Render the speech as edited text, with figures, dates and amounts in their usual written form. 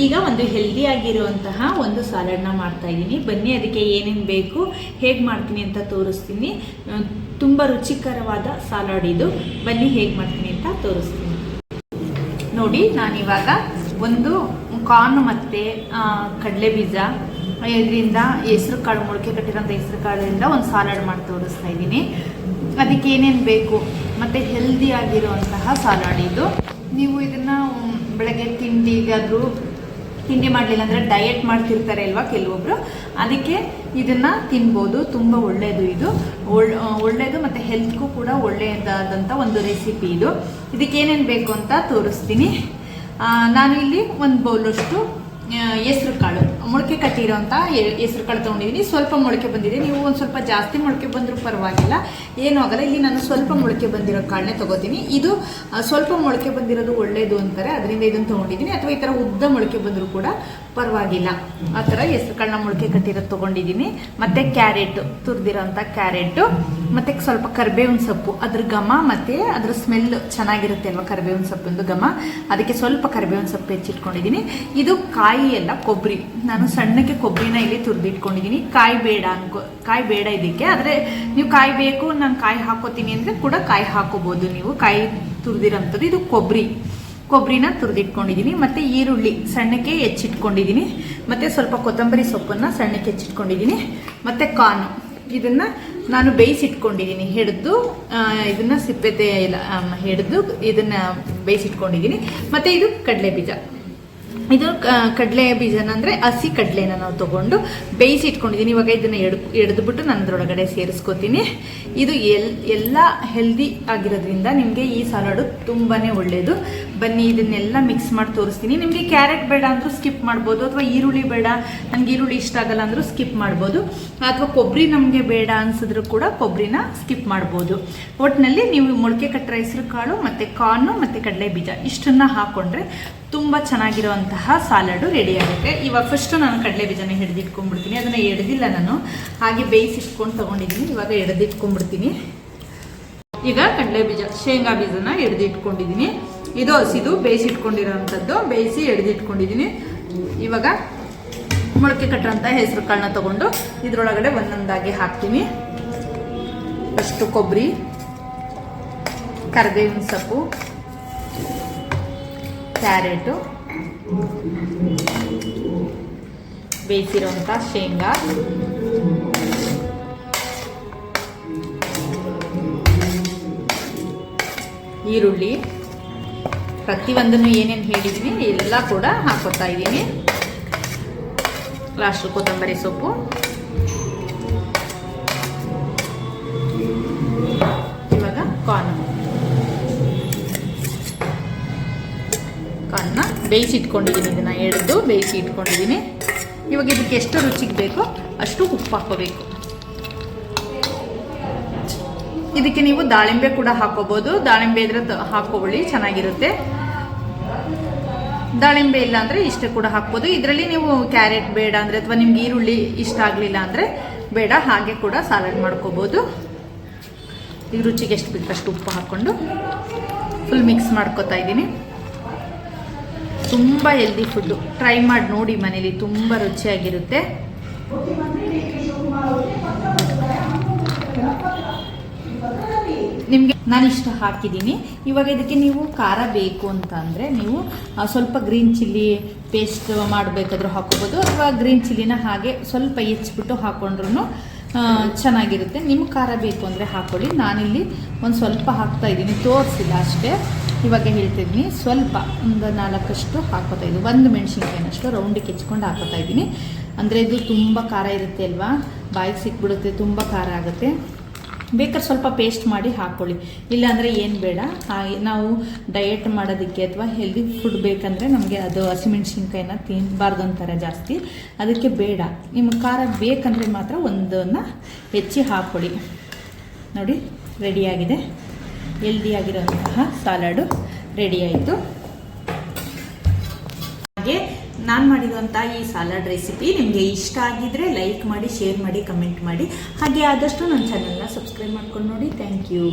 ಈಗ ಒಂದು ಹೆಲ್ದಿಯಾಗಿರುವಂತಹ ಒಂದು ಸಲಾಡ್ನ ಮಾಡ್ತಾ ಇದ್ದೀನಿ. ಬನ್ನಿ ಅದಕ್ಕೆ ಏನೇನು ಬೇಕು, ಹೇಗೆ ಮಾಡ್ತೀನಿ ಅಂತ ತೋರಿಸ್ತೀನಿ. ತುಂಬ ರುಚಿಕರವಾದ ಸಲಾಡ್ ಇದು. ಬನ್ನಿ ಹೇಗೆ ಮಾಡ್ತೀನಿ ಅಂತ ತೋರಿಸ್ತೀನಿ. ನೋಡಿ, ನಾನಿವಾಗ ಒಂದು ಕಾರ್ನ್ ಮತ್ತು ಕಡಲೆ ಬೀಜ, ಇದರಿಂದ ಹೆಸರು ಕಾಳು, ಮೊಳಕೆ ಕಟ್ಟಿರೋಂಥ ಹೆಸರು ಕಾಳಿಂದ ಒಂದು ಸಲಾಡ್ ಮಾಡಿ ತೋರಿಸ್ತಾ ಇದ್ದೀನಿ. ಅದಕ್ಕೆ ಏನೇನು ಬೇಕು ಮತ್ತು ಹೆಲ್ದಿಯಾಗಿರುವಂತಹ ಸಲಾಡ್ ಇದು. ನೀವು ಇದನ್ನು ಬೆಳಗ್ಗೆ ತಿಂಡಿಗಾದರೂ, ತಿಂಡಿ ಮಾಡಲಿಲ್ಲ ಅಂದರೆ ಡಯಟ್ ಮಾಡ್ತಿರ್ತಾರೆ ಅಲ್ವಾ ಕೆಲವೊಬ್ಬರು, ಅದಕ್ಕೆ ಇದನ್ನು ತಿನ್ಬೋದು. ತುಂಬ ಒಳ್ಳೆಯದು ಇದು, ಒಳ್ಳೆಯದು ಮತ್ತು ಹೆಲ್ತ್ಗೂ ಕೂಡ ಒಳ್ಳೆಯದಾದಂಥ ಒಂದು ರೆಸಿಪಿ ಇದು. ಇದಕ್ಕೆ ಏನೇನು ಬೇಕು ಅಂತ ತೋರಿಸ್ತೀನಿ. ನಾನು ಇಲ್ಲಿ ಒಂದು ಬೌಲಷ್ಟು ಹೆಸ್ರು ಕಾಳು, ಮೊಳಕೆ ಕಟ್ಟಿರೋಂಥ ಹೆಸ್ರು ಕಾಳು ತೊಗೊಂಡಿದ್ದೀನಿ. ಸ್ವಲ್ಪ ಮೊಳಕೆ ಬಂದಿದೆ, ನೀವು ಒಂದು ಸ್ವಲ್ಪ ಜಾಸ್ತಿ ಮೊಳಕೆ ಬಂದರೂ ಪರವಾಗಿಲ್ಲ, ಏನೂ ಆಗಲ್ಲ. ಇಲ್ಲಿ ನಾನು ಸ್ವಲ್ಪ ಮೊಳಕೆ ಬಂದಿರೋ ಕಾಳನ್ನೇ ತೊಗೋತೀನಿ. ಇದು ಸ್ವಲ್ಪ ಮೊಳಕೆ ಬಂದಿರೋದು ಒಳ್ಳೆಯದು ಅಂತಾರೆ, ಅದರಿಂದ ಇದನ್ನು ತೊಗೊಂಡಿದ್ದೀನಿ. ಅಥವಾ ಈ ಥರ ಉದ್ದ ಮೊಳಕೆ ಬಂದರೂ ಕೂಡ ಪರವಾಗಿಲ್ಲ. ಆ ಥರ ಹೆಸ್ರು ಕಾಳನ್ನ ಮೊಳಕೆ ಕಟ್ಟಿರೋದು ತೊಗೊಂಡಿದ್ದೀನಿ. ಮತ್ತು ಕ್ಯಾರೆಟು, ತುರಿದಿರೋಂಥ ಕ್ಯಾರೆಟು, ಮತ್ತು ಸ್ವಲ್ಪ ಕರಿಬೇವಿನ ಸೊಪ್ಪು, ಅದ್ರ ಘಮ ಮತ್ತು ಅದ್ರ ಸ್ಮೆಲ್ ಚೆನ್ನಾಗಿರುತ್ತೆ ಅಲ್ವಾ ಕರಿಬೇವಿನ ಸೊಪ್ಪಿಂದು ಘಮ, ಅದಕ್ಕೆ ಸ್ವಲ್ಪ ಕರಿಬೇವಿನ ಸೊಪ್ಪು ಹೆಚ್ಚಿಟ್ಕೊಂಡಿದ್ದೀನಿ. ಇದು ಕಾಯಿ ಎಲ್ಲ ಕೊಬ್ಬರಿ, ನಾನು ಸಣ್ಣಕ್ಕೆ ಕೊಬ್ಬರಿನ ಇಲ್ಲಿ ತುರಿದಿಟ್ಕೊಂಡಿದ್ದೀನಿ. ಕಾಯಿ ಬೇಡ ಇದಕ್ಕೆ, ಆದರೆ ನೀವು ಕಾಯಿ ಬೇಕು, ನಾನು ಕಾಯಿ ಹಾಕೋತೀನಿ ಅಂದರೆ ಕೂಡ ಕಾಯಿ ಹಾಕೋಬೋದು ನೀವು. ಕಾಯಿ ತುರಿದಿರೋಂಥದ್ದು ಇದು ಕೊಬ್ಬರಿನ ತುರಿದಿಟ್ಕೊಂಡಿದ್ದೀನಿ. ಮತ್ತು ಈರುಳ್ಳಿ ಸಣ್ಣಕ್ಕೆ ಹೆಚ್ಚಿಟ್ಕೊಂಡಿದ್ದೀನಿ. ಮತ್ತು ಸ್ವಲ್ಪ ಕೊತ್ತಂಬರಿ ಸೊಪ್ಪನ್ನು ಸಣ್ಣಕ್ಕೆ ಹೆಚ್ಚಿಟ್ಕೊಂಡಿದ್ದೀನಿ. ಮತ್ತು ಕಾರ್ನ್, ಇದನ್ನು ನಾನು ಬೇಯಿಸಿಟ್ಕೊಂಡಿದ್ದೀನಿ, ಇದನ್ನು ಸಿಪ್ಪೆ ಎಲ್ಲ ಇದನ್ನು ಬೇಯಿಸಿಟ್ಕೊಂಡಿದ್ದೀನಿ. ಮತ್ತು ಇದು ಕಡಲೆ ಬೀಜ, ಇದು ಕಡಲೆ ಬೀಜನ ಅಂದರೆ ಹಸಿ ಕಡಲೆನ ನಾವು ತೊಗೊಂಡು ಬೇಯಿಸಿ ಇಟ್ಕೊಂಡಿದ್ದೀನಿ. ಇವಾಗ ಇದನ್ನು ಎಡೆದ್ಬಿಟ್ಟು ನಾನು ಅದರೊಳಗಡೆ ಸೇರಿಸ್ಕೋತೀನಿ. ಇದು ಎಲ್ಲ ಹೆಲ್ದಿ ಆಗಿರೋದ್ರಿಂದ ನಿಮಗೆ ಈ ಸಲಾಡು ತುಂಬಾ ಒಳ್ಳೆಯದು. ಬನ್ನಿ ಇದನ್ನೆಲ್ಲ ಮಿಕ್ಸ್ ಮಾಡಿ ತೋರಿಸ್ತೀನಿ. ನಿಮಗೆ ಕ್ಯಾರೆಟ್ ಬೇಡ ಅಂದರೂ ಸ್ಕಿಪ್ ಮಾಡ್ಬೋದು, ಅಥವಾ ಈರುಳ್ಳಿ ಬೇಡ, ನನಗೆ ಈರುಳ್ಳಿ ಇಷ್ಟ ಆಗಲ್ಲ ಅಂದರೂ ಸ್ಕಿಪ್ ಮಾಡ್ಬೋದು, ಅಥವಾ ಕೊಬ್ಬರಿ ನಮಗೆ ಬೇಡ ಅನಿಸಿದ್ರು ಕೂಡ ಕೊಬ್ಬರಿನ ಸ್ಕಿಪ್ ಮಾಡ್ಬೋದು. ಒಟ್ಟಿನಲ್ಲಿ ನೀವು ಮೊಳಕೆ ಕಟ್ಟಿರೋ ಹೆಸರು ಕಾಳು ಮತ್ತು ಕಾರ್ನು ಮತ್ತು ಕಡಲೆ ಬೀಜ ಇಷ್ಟನ್ನು ಹಾಕ್ಕೊಂಡ್ರೆ ತುಂಬ ಚೆನ್ನಾಗಿರುವಂತಹ ಸಲಾಡು ರೆಡಿ ಆಗುತ್ತೆ. ಇವಾಗ ಫಸ್ಟು ನಾನು ಕಡಲೆ ಬೀಜನ ಹಿಡಿದಿಟ್ಕೊಂಡ್ಬಿಡ್ತೀನಿ. ಅದನ್ನು ಎಡೆದಿಲ್ಲ, ನಾನು ಹಾಗೆ ಬೇಯಿಸಿಟ್ಕೊಂಡು ತೊಗೊಂಡಿದ್ದೀನಿ. ಇವಾಗ ಎಡೆದಿಟ್ಕೊಂಡ್ಬಿಡ್ತೀನಿ. ಈಗ ಕಡಲೆ ಬೀಜ, ಶೇಂಗಾ ಬೀಜನ ಎಡೆದಿಟ್ಕೊಂಡಿದ್ದೀನಿ. ಇದು ಹಸಿದು ಬೇಯಿಸಿಟ್ಕೊಂಡಿರೋವಂಥದ್ದು, ಬೇಯಿಸಿ ಎಡೆದಿಟ್ಕೊಂಡಿದ್ದೀನಿ. ಇವಾಗ ಮೊಳಕೆ ಕಟ್ಟೋಂಥ ಹೆಸರು ಕಾಳನ್ನ ತೊಗೊಂಡು ಇದರೊಳಗಡೆ ಒಂದೊಂದಾಗಿ ಹಾಕ್ತೀನಿ. ಫಸ್ಟು ಕೊಬ್ಬರಿ, ಕರಿಬೇವಿನ ಸೊಪ್ಪು, ಕ್ಯಾರೆಟು, ಬೇಯಿಸಿರೋಂಥ ಶೇಂಗಾ, ಈರುಳ್ಳಿ, ಪ್ರತಿಯೊಂದನ್ನು ಏನೇನು ಹೇಳಿದ್ದೀನಿ ಎಲ್ಲ ಕೂಡ ಹಾಕೋತಾ ಇದ್ದೀನಿ. ಲಾಸ್ಟ್ ಕೊತ್ತಂಬರಿ ಸೊಪ್ಪು, ಇವಾಗ ಕಾರ್ನ್ ಬೇಯಿಸಿ ಇಟ್ಕೊಂಡಿದ್ದೀನಿ. ಇದನ್ನು ಎಳೆದು ಬೇಯಿಸಿ ಇಟ್ಕೊಂಡಿದ್ದೀನಿ. ಇವಾಗ ಇದಕ್ಕೆ ಎಷ್ಟು ರುಚಿಗೆ ಬೇಕೋ ಅಷ್ಟು ಉಪ್ಪು ಹಾಕೋಬೇಕು. ಇದಕ್ಕೆ ನೀವು ದಾಳಿಂಬೆ ಕೂಡ ಹಾಕೋಬೋದು, ದಾಳಿಂಬೆ ಇದ್ರೆ ಹಾಕೋಕೊಳ್ಳಿ, ಚೆನ್ನಾಗಿರುತ್ತೆ. ದಾಳಿಂಬೆ ಇಲ್ಲ ಅಂದರೆ ಇಷ್ಟೇ ಕೂಡ ಹಾಕ್ಬೋದು. ಇದರಲ್ಲಿ ನೀವು ಕ್ಯಾರೆಟ್ ಬೇಡ ಅಂದರೆ, ಅಥವಾ ನಿಮ್ಗೆ ಈರುಳ್ಳಿ ಇಷ್ಟ ಆಗಲಿಲ್ಲ ಅಂದರೆ ಬೇಡ, ಹಾಗೆ ಕೂಡ ಸಲಾಡ್ ಮಾಡ್ಕೋಬೋದು. ಈಗ ರುಚಿಗೆ ಎಷ್ಟು ಬೇಕಷ್ಟು ಉಪ್ಪು ಹಾಕ್ಕೊಂಡು ಫುಲ್ ಮಿಕ್ಸ್ ಮಾಡ್ಕೋತಾ ಇದ್ದೀನಿ. ತುಂಬ ಹೆಲ್ದಿ ಫುಡ್ಡು, ಟ್ರೈ ಮಾಡಿ ನೋಡಿ ಮನೇಲಿ, ತುಂಬ ರುಚಿಯಾಗಿರುತ್ತೆ. ನಿಮಗೆ ನಾನು ಇಷ್ಟ ಹಾಕಿದ್ದೀನಿ. ಇವಾಗ ಇದಕ್ಕೆ ನೀವು ಖಾರ ಬೇಕು ಅಂತ ಅಂದರೆ ನೀವು ಸ್ವಲ್ಪ ಗ್ರೀನ್ ಚಿಲ್ಲಿ ಪೇಸ್ಟ್ ಮಾಡಬೇಕಾದ್ರೂ ಹಾಕೋಬೋದು, ಅಥವಾ ಗ್ರೀನ್ ಚಿಲ್ಲಿನ ಹಾಗೆ ಸ್ವಲ್ಪ ಹೆಚ್ಚಿಬಿಟ್ಟು ಹಾಕ್ಕೊಂಡ್ರೂ ಚೆನ್ನಾಗಿರುತ್ತೆ. ನಿಮ್ಗೆ ಖಾರ ಬೇಕು ಅಂದರೆ ಹಾಕ್ಕೊಳ್ಳಿ. ನಾನಿಲ್ಲಿ ಒಂದು ಸ್ವಲ್ಪ ಹಾಕ್ತಾಯಿದ್ದೀನಿ, ತೋರಿಸಿಲ್ಲ ಅಷ್ಟೇ. ಇವಾಗ ಹೇಳ್ತಿದ್ದೀನಿ, ಸ್ವಲ್ಪ ಒಂದು 4 ಹಾಕೋತಾ ಇದ್ದೀನಿ. 1 ಮೆಣಸಿನ್ಕಾಯಿನಷ್ಟು ರೌಂಡಿಗೆ ಹೆಚ್ಕೊಂಡು ಹಾಕೋತಾ ಇದ್ದೀನಿ. ಅಂದರೆ ಇದು ತುಂಬ ಖಾರ ಇರುತ್ತೆ ಅಲ್ವಾ, ಬಾಯಿಗೆ ಸಿಕ್ಬಿಡುತ್ತೆ, ತುಂಬ ಖಾರ ಆಗುತ್ತೆ. ಬೇಕಾದ್ರೆ ಸ್ವಲ್ಪ ಪೇಸ್ಟ್ ಮಾಡಿ ಹಾಕ್ಕೊಳ್ಳಿ, ಇಲ್ಲಾಂದರೆ ಏನು ಬೇಡ. ಹಾಗೆ ನಾವು ಡಯಟ್ ಮಾಡೋದಕ್ಕೆ ಅಥವಾ ಹೆಲ್ದಿ ಫುಡ್ ಬೇಕಂದರೆ ನಮಗೆ ಅದು ಹಸಿಮೆಣ್ಸಿನ್ಕಾಯಿನ ತಿನ್ನಬಾರ್ದು ಅಂತಾರೆ ಜಾಸ್ತಿ, ಅದಕ್ಕೆ ಬೇಡ. ನಿಮಗೆ ಖಾರ ಬೇಕಂದರೆ ಮಾತ್ರ ಒಂದನ್ನು ಹೆಚ್ಚಿ ಹಾಕ್ಕೊಳ್ಳಿ. ನೋಡಿ, ರೆಡಿಯಾಗಿದೆ. ಹೆಲ್ದಿಯಾಗಿರೋಂತಹ ಸಲಾಡು ರೆಡಿ ಆಯಿತು. ಹಾಗೆ ನಾನು ಮಾಡಿರುವಂಥ ಈ ಸಲಾಡ್ ರೆಸಿಪಿ ನಿಮಗೆ ಇಷ್ಟ ಆಗಿದ್ದರೆ ಲೈಕ್ ಮಾಡಿ, ಶೇರ್ ಮಾಡಿ, ಕಮೆಂಟ್ ಮಾಡಿ. ಹಾಗೆ ಆದಷ್ಟು ನನ್ನ ಚಾನಲ್ನ ಸಬ್ಸ್ಕ್ರೈಬ್ ಮಾಡ್ಕೊಂಡು ನೋಡಿ. Thank you.